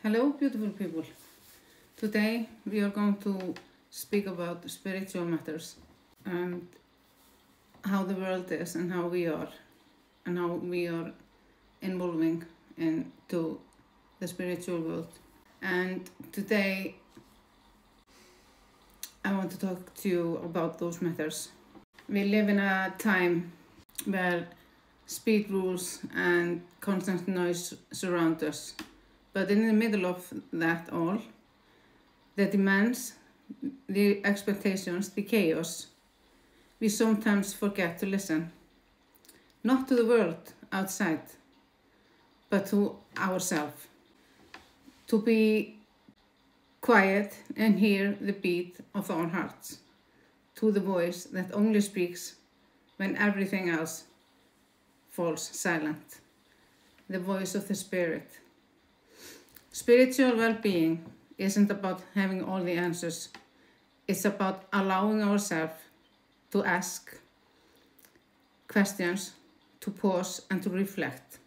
Hello, beautiful people. Today we are going to speak about spiritual matters and how the world is and how we are involving into the spiritual world. And today I want to talk to you about those matters. We live in a time where speed rules and constant noise surround us. But in the middle of that all, the demands, the expectations, the chaos, we sometimes forget to listen. Not to the world outside, but to ourselves. To be quiet and hear the beat of our hearts. To the voice that only speaks when everything else falls silent. The voice of the Spirit. Spiritual well-being isn't about having all the answers. It's about allowing ourselves to ask questions, to pause and to reflect.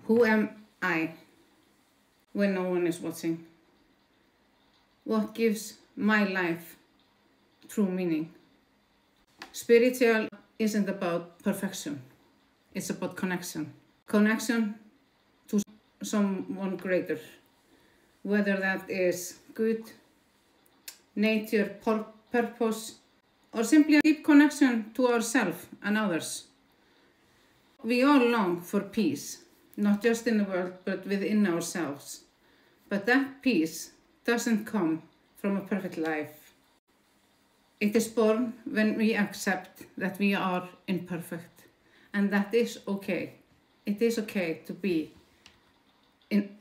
Who am I when no one is watching? What gives my life true meaning? Spiritual isn't about perfection. It's about connection. Connection to someone greater, whether that is good, nature, purpose, or simply a deep connection to ourselves and others. We all long for peace, not just in the world, but within ourselves. But that peace doesn't come from a perfect life. It is born when we accept that we are imperfect, and that is okay. It is okay to be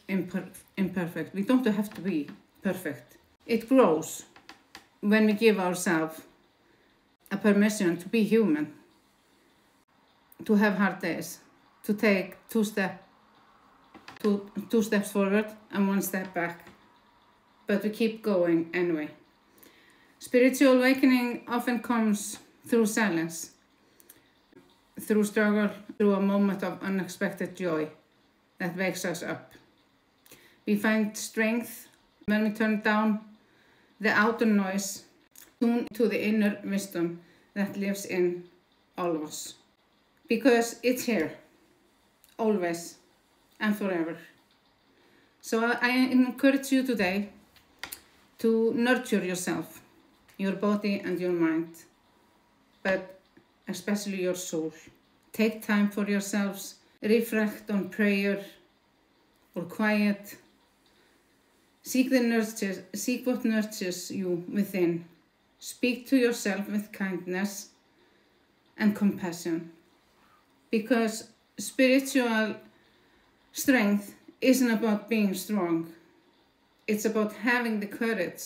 imperfect. We don't have to be perfect. It grows when we give ourselves a permission to be human, to have hard days, to take two steps forward and one step back, but we keep going anyway. Spiritual awakening often comes through silence, through struggle, through a moment of unexpected joy that wakes us up. We find strength when we turn down the outer noise, tune to the inner wisdom that lives in all of us. Because it's here, always and forever. So I encourage you today to nurture yourself, your body and your mind, but especially your soul. Take time for yourselves, reflect on prayer or quiet. Seek what nurtures you within. Speak to yourself with kindness and compassion. Because spiritual strength isn't about being strong. It's about having the courage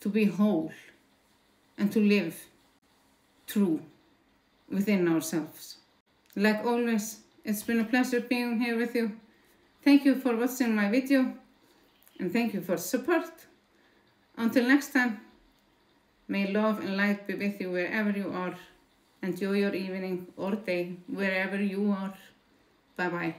to be whole and to live true within ourselves. Like always, it's been a pleasure being here with you. Thank you for watching my video. And thank you for support. Until next time, may love and light be with you wherever you are. Enjoy your evening or day, wherever you are. Bye-bye.